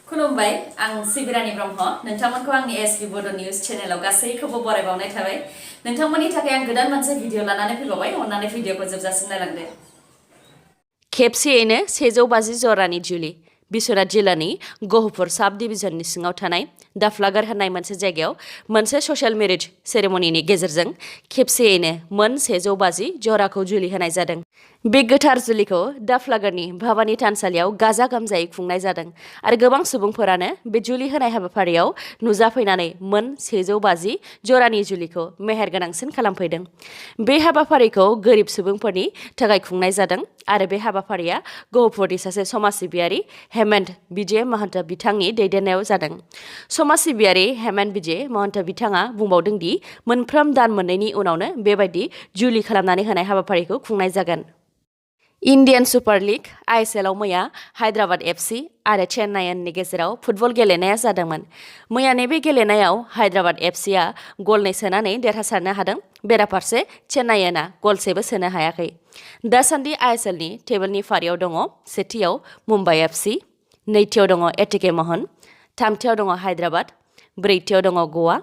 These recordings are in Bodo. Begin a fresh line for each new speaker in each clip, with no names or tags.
खुलुमबाय आं सिबिरानि ब्रह्म नोंथांमोनखौ आंनि sbbodonews चेनेलाव गासैखौबो बरायबावनाय थाबाय नोंथांमोननि थाखाय आं गोदान मोनसे भिडिअ लानानै फैबावबाय अन्नानै भिडिअखौ जोबजासिम नायलांदो
खेबसेयैनो 150 जरानि जुलि बिश्वनाथ जिल्लानि गहपुर साब डिभिजननि सिङाव थानाय दाफ्लागार होननाय मोनसे जायगायाव मोनसे ससियेल मेरिज सेरेमनिनि गेजेरजों खेबसेयैनो मोन 150 जराखौ जुलि होनाय जादों। बे गोथार जुलिखौ दाफ्लागारनि भाबानि थानसालियाव गाजा गोमजायै खुंनाय जादों आरो गोबां सुबुंफोरानो बे जुलि होनाय हाबाफारियाव नुजाफैनानै मोन 150 जरानि जुलिखौ मेहेर गोनांसिन खालामफैदों। बे हाबाफारिखौ गोरिब सुबुंफोरनि थाखाय खुंनाय जादों आरो बे हाबाफारिया गहपुरनि सासे समाज सिबियारि हेमन्त विजय महन्त बिथांनि दैदेननायाव जादों। समाज सिबियारि हेमन्त विजय महन्त बिथाङा बुंबावदों दि मोनफ्रोम दान मोननैनि उनावनो बेबायदि जुलि खालामनानै होनाय हाबाफारिखौ खुंनाय जागोन। इन्डियान सुपार लीग ISLआव मैया हायद्राबाद FC आरो चेन्नाइनि गेजेराव फुटबल गेलेनाया जादोंमोन। मैयानि बे गेलेनायाव हायद्राबाद FCआ गल 2 सोनानै देरहासारनो हादों। बेराफारसे चेन्नाइना गलसेबो सोनो हायाखै। दासान्दि ISLनि टेबोलनि फारियाव दङ सेथियाव मुम्बाइ FC, नैथियाव दङ एटिके महन, थामथियाव दङ हायद्राबाद, ब्रैथियाव दङ गवा,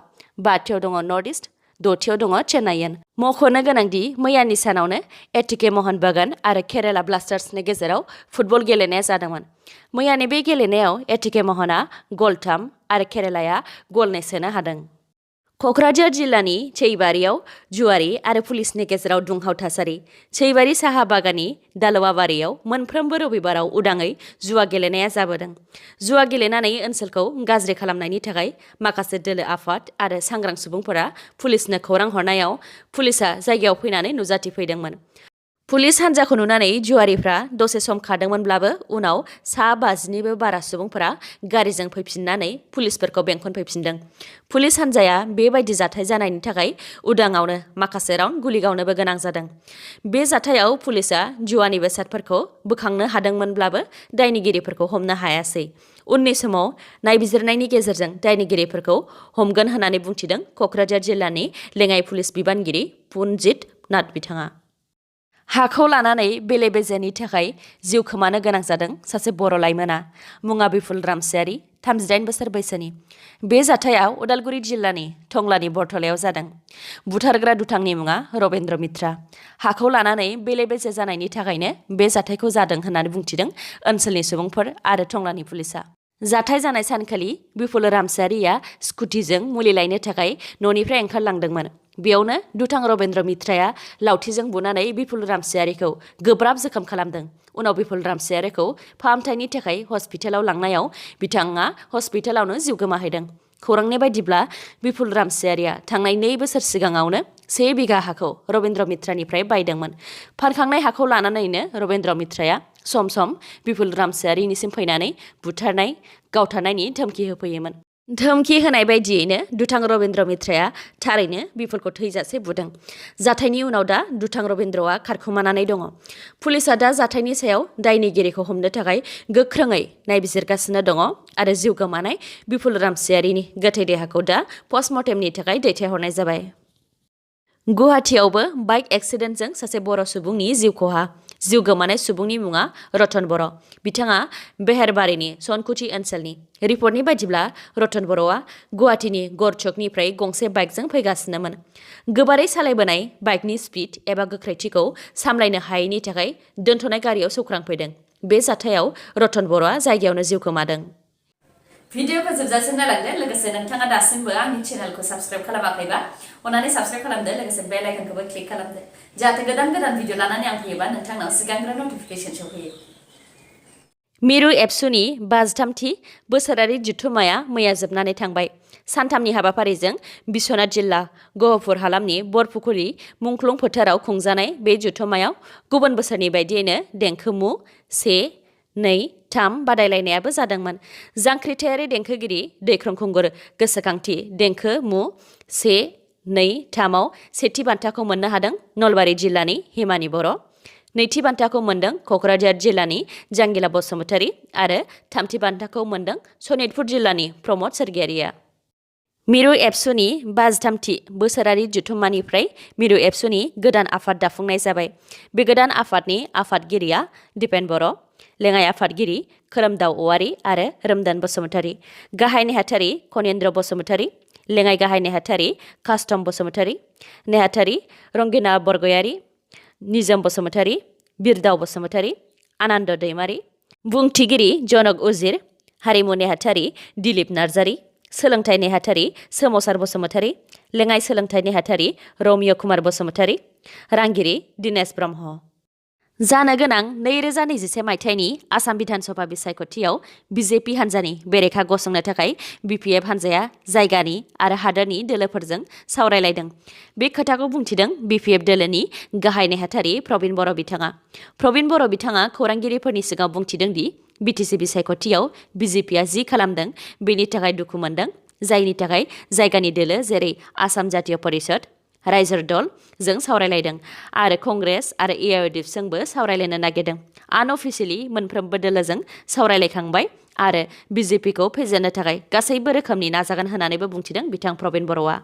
बाथियाव दङ नर्थ इस्ट, दथियाव दङ चेन्नाइयन। मख'नो गोनांदि मैयानि सानावनो एटिके महन बागान आरो केरेला ब्लास्टार्सनि गेजेराव फुटबल गेलेनाया जादोंमोन। मैयानि बे गेलेनायाव एटिके महना गल 3 आरो केरेलाया गल 2 सोनो हादों। क'क्राझार जिल्लानि चैबारियाव जुवारि आरो पुलिसनि गेजेराव दुंहाव थासारि। चैबारि साहा बागाननि दालवाबारियाव मोनफ्रोमबो रबिबाराव उदाङै जुवा गेलेनाया जाबोदों। जुवा गेलेनानै ओनसोलखौ गाज्रि खालामनायनि थाखाय माखासे दोलो आफाद आरो सांग्रां सुबुंफोरा पुलिसनो खौरां हरनायाव पुलिसआ जायगायाव फैनानै नुजाथिफैदोंमोन। पुलिस हान्जाखौ नुनानै जुवारिफ्रा दसे सम खारदोंमोनब्लाबो उनाव 50निबो बारा सुबुंफोरा गारिजों फैफिननानै पुलिसफोरखौ बेंखनफैफिनदों। पुलिस हान्जाया बेबायदि जाथाय जानायनि थाखाय उदाङावनो माखासे राउन्ड गुलि गावनोबो गोनां जादों। बे जाथायाव पुलिसआ जुवानि बेसादफोरखौ बोखांनो हादोंमोनब्लाबो दायनिगिरिफोरखौ हमनो हायासै। उननि समाव नायबिजिरनायनि गेजेरजों दायनिगिरिफोरखौ हमगोन होननानै बुंथिदों क'क्राझार जिल्लानि लेङाइ पुलिस बिबानगिरि पुनजित नाथ बिथाङा। हाखौ लानानै बेले बेजेनि थाखाय जिउ खोमानो गोनां जादों सासे बर' लाइमोना। मुङा बिपुल रामसियारि, 38 बोसोर बैसोनि। बे जाथाया उदालगुरि जिल्लानि टंलानि बरथलायाव जादों। बुथारग्रा दुथांनि मुङा रबेन्द्र मित्रा। हाखौ लानानै बेले बेजे जानायनि थाखायनो बे जाथायखौ जादों होननानै बुंथिदों ओनसोलनि सुबुंफोर आरो टंलानि पुलिसआ। जाथाय जानाय सानखालि बिपुल रामसियारिया स्कुटिजों मुलि लायनो थाखाय न'निफ्राय ओंखारलांदोंमोन। बेयावनो दुथां रबेन्द्र मित्राया लावथिजों बुनानै बिपुल रामसियारिखौ गोब्राब जखम खालामदों। उनाव बिपुल रामसियारिखौ फाहामथायनि थाखाय हस्पिटालाव लांनायाव बिथाङा हस्पिटालावनो जिउ गोमाहैदों। खौरांनि बायदिब्ला बिपुल रामसियारिया थांनाय 2 बोसोर सिगाङावनो 1 बिघा हाखौ रबेन्द्र मित्रानिफ्राय बायदोंमोन। फानखांनाय हाखौ लानानैनो रबेन्द्र मित्राया सम सम बिपुल रामसियारिनिसिम फैनानै बुथारनाय, गावथारनायनि धमकी होफैयोमोन। धमकी होनाय बायदियैनो दुथां रबेन्द्र मित्राया थारैनो बिपुलखौ थैजासे बुदों। जाथायनि उनाव दा दुथां रबेन्द्रआ खारखोमानानै दङ। पुलिसआ दा जाथायनि सायाव दायनिगिरिखौ हमनो थाखाय गोख्रोङै नायबिजिरगासिनो दङ आरो जिउ गोमानाय बिपुल रामसियारिनि गोथै देहाखौ दा पस्टमर्टेमनि थाखाय दैथायहरनाय जाबाय। गुवाहाटीआवबो बाइक एक्सिडेन्टजों सासे बर' सुबुंनि जिउ खहा। जिउ गोमानाय सुबुंनि मुङा रतन बर'। बिथाङा बेहेरबारिनि सनकुथि ओनसोलनि। रिपर्टनि बायदिब्ला रतन बर'आ गुवाहाटीनि गरचकनिफ्राय गंसे बाइकजों फैगासिनोमोन। गोबारै सालायबोनाय बाइकनि स्पिड एबा गोख्रैथिखौ सामलायनो हायैनि थाखाय दोनथ'नाय गारियाव सौख्रांफैदों। बे जाथायाव रतन बर'आ जायगायावनो जिउ गोमादों।
भिडिअखौ जोबजासिम नायलांदो लोगोसे नोंथाङा दासिमबो आंनि चेनेलखौ साबस्क्राइब खालामाखैबा अन्नानै साबस्क्राइब खालामदो लोगोसे बेल आइकनखौबो क्लिक खालामदो जाहाथे गोदान भिडिअ लानानै आं फैयोबा नोंथांनाव सिगांग्रो नटिफिकेसन सौफैयो।
मिरु एबसुनि 53थि बोसोरारि जथुम्माया मैया जोबनानै थांबाय। सानथामनि हाबाफारिजों बिश्वनाथ जिल्ला गहपुर हालामनि बरपुखुरि मुंख्लं फोथाराव खुंजानाय बे जथुम्मायाव गुबुन बोसोरनि बायदियैनो देंखो मु 1, 2, 3 बादायलायनायाबो जादोंमोन। जांख्रिथायारि देंखोगिरि दैख्रं खुंगुर गोसोखांथि देंखो मु 1, 2, 3आव सेथि बान्थाखौ मोननो हादों नलबारि जिल्लानि हिमानि बर'। नैथि बान्थाखौ मोनदों क'क्राझार जिल्लानि जांगिला बसुमतारी आरो थामथि बान्थाखौ मोनदों सनितपुर जिल्लानि प्रमद सोरगियारिया। मिरु एबसुनि 53थि बोसोरारि जथुम्मानिफ्राय मिरु एबसुनि गोदान आफाद दाफुंनाय जाबाय। बे गोदान आफादनि आफादगिरिया दिपेन बर'। लेङाइ आफादगिरि खोरोमदाव औवारि आरो रोमदान बसुमतारि, गाहाय नेहाथारि खनेन्द्र बसुमतारि, लेङाइ गाहाय नेहाथारि कास्टम बसुमतारि, नेहाथारि रंगिना बरगयारि, निजोम बसुमतारि, बिरदाव बसुमतारि, आनन्द दैमारि, बुंथिगिरि जनक उजिर, हारिमु नेहाथारि दिलीप नार्जारि, सोलोंथाइ नेहाथारि सोमावसार बसुमतारि, लेङाइ सोलोंथाइ नेहाथारि रमिय कुमार बसुमतारि, रांगिरि दिनेश ब्रह्म। जानो गोनां 2021 मायथाइनि आसाम बिधान सभा बिसायख'थियाव बिजेपि हान्जानि बेरेखा गसंनो थाखाय BPF हान्जाया जायगानि आरो हादोरनि दोलोफोरजों सावरायलायदों। बे खोथाखौ बुंथिदों BPF दोलोनि गाहाय नेहाथारि प्रबिन बर' बिथाङा। प्रबिन बर' बिथाङा खौरांगिरिफोरनि सिगाङाव बुंथिदों दि BTC बिसायख'थियाव BJPआ जि खालामदों बेनि थाखाय दुखु मोनदों, जायनि थाखाय जायगानि दोलो जेरै आसाम जातीय परिषद, रायजो दल जों सावरायलायदों आरो कंग्रेस आरो AIODFजोंबो सावरायलायनो नागिरदों। आनअफिसियेलि मोनफ्रोमबो दोलोजों सावरायलायखांबाय आरो BJPखौ फेजेननो थाखाय गासैबो रोखोमनि नाजागोन होननानैबो बुंथिदों बिथां प्रबिन बर'आ।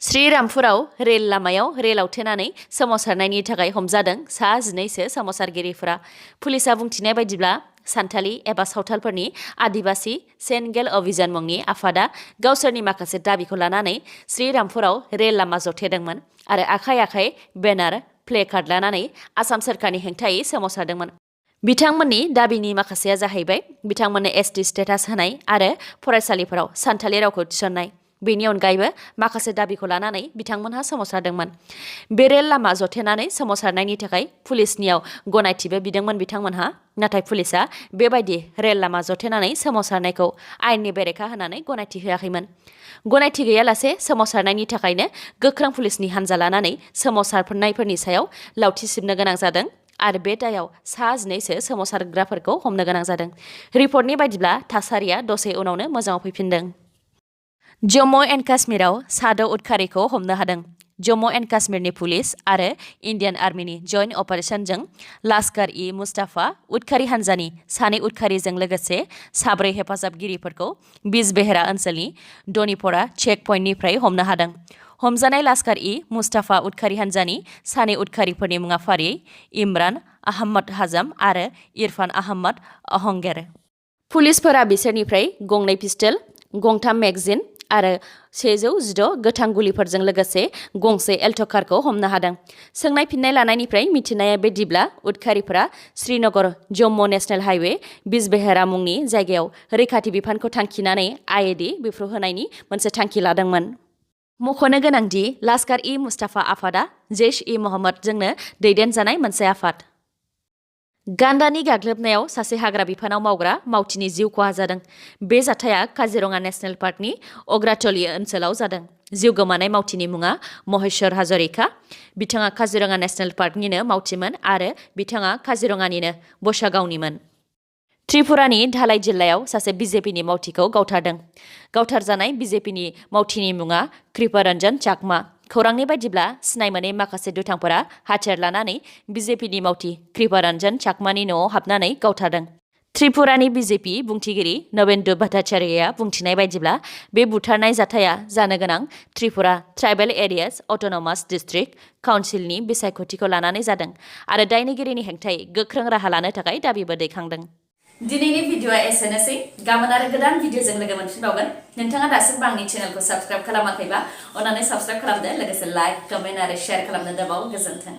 श्रीरामपुराव रेल लामायाव रेल आवथेनानै सोमावसारनायनि थाखाय हमजादों सा 19सो सोमावसारगिरिफोरा। पुलिसा बुंथिनाय बायदिब्ला सान्थालि एबा सावथालफोरनि आदिबासि सेनगेल अभियान मुंनि आफादा गावसोरनि माखासे दाबिखौ लानानै श्रीरामपुराव रेल लामा जथेदोंमोन आरो आखाइ आखाइ बेनार प्लेकार्ड लानानै आसाम सोरखारनि हेंथायै सोमावसारदोंमोन। बिथांमोननि दाबिनि माखासेया जाहैबाय बिथांमोननो ST स्टेटास होनाय आरो फरायसालिफोराव सान्थालि रावखौ थिसननाय। बेनि अनगायैबो माखासे दाबिखौ लानानै बिथांमोनहा सोमावसारदोंमोन। बे रेल लामा जथेनानै सोमावसारनायनि थाखाय पुलिसनियाव गनायथिबो बिदोंमोन बिथांमोनहा, नाथाय पुलिसा बेबायदि रेल लामा जथेनानै सोमावसारनायखौ आयेननि बेरेखा होनानै गनायथि होआखैमोन। गनायथि गैयालासे सोमावसारनायनि थाखायनो गोख्रों पुलिसनि हान्जा लानानै सोमावसारनायफोरनि सायाव लावथि सिबनो गोनां जादों आरो बे दायाव सा 19सो सोमावसारग्राफोरखौ हमनो गोनां जादों। रिपर्टनि बायदिब्ला थासारिया दसे उनावनो मोजाङाव फैफिनदों। जम्मु एन्ड काश्मीराव साद' उदखारिखौ हमनो हादों। जम्मु एन्ड काश्मीरनि पुलिस आरो इन्डियान आर्मिनि जइन्ट अपारेशनजों लाश्कार-इ-मुस्ताफा उदखारि हान्जानि 2 उदखारिजों लोगोसे 4 हेफाजाबगिरिफोरखौ बिजबेहेरा ओनसोलनि दनिपरा चेक पइन्टनिफ्राय हमनो हादों। हमजानाय लाश्कार-इ-मुस्ताफा उदखारि हान्जानि 2 उदखारिफोरनि मुङा फारियै इमरान आहमद हाजाम आरो इरफान आहमद आहंगेर। पुलिसफोरा बिसोरनिफ्राय 2 पिस्टल, 3 मेगजिन आरो 116 गोथां गुलिफोरजों लोगोसे गंसे एल्ट' कारखौ हमनो हादों। सोंनाय फिन्नाय लानायनिफ्राय मिथिनाय बायदिब्ला उदखारिफोरा श्रीनगर जम्मु नेशनेल हाइवे बिजबेहेरा मुंनि जायगायाव रैखाथि बिफानखौ थांखिनानै IED बेफ्रुहोनायनि मोनसे थांखि लादोंमोन। मख'नो गोनांदि लाश्कार-इ-मुस्ताफा आफादा जैश-इ-महम्मदजोंनो दैदेनजानाय मोनसे आफाद। गान्दानि गाग्लोबनायाव सासे हाग्रा बिफानाव मावग्रा मावथिनि जिउ खहा जादों। बे जाथाया काजिरङा नेशनेल पार्कनि अग्राथलि ओनसोलाव जादों। जिउ गोमानाय मावथिनि मुङा महेश्वर हाजरिका। बिथाङा काजिरङा नेशनेल पार्कनिनो मावथिमोन आरो बिथाङा काजिरङानिनो बसागावनिमोन। त्रिपुरानि धालाई जिल्लायाव सासे BJPनि मावथिखौ गावथारदों। गावथारजानाय BJPनि मावथिनि मुङा कृपारन्जन चाकमा। खौरांनि बायदिब्ला सिनाय मोनै माखासे दुथांफोरा हाथियार लानानै BJPनि मावथि कृपारन्जन चाकमानि न'आव हाबनानै गावथारदों। त्रिपुरानि BJP बुंथिगिरि नवेन्दु भट्टाचार्यआ बुंथिनाय बायदिब्ला बे बुथारनाय जाथाया जानो गोनां Tripura tribal areas autonomous district काउन्सिलनि बिसायख'थिखौ लानानै जादों आरो दायनिगिरिनि हेंथायै गोख्रों राहा लानो थाखाय दाबिबो दैखांदों। दिनैनि भिडिअ'आ एसेनोसै। गाबोन आरो गोदान भिडिअ'जों लोगो मोनफिनबावगोन। नोंथाङा दासिमबो आंनि चेनेलखौ साबस्क्राइब खालामाखैबा अन्नानै साबस्क्राइब खालामदो, लोगोसे लाइक, कमेन्ट आरो शेयार खालामनो दाबाव। गोजोन्थों।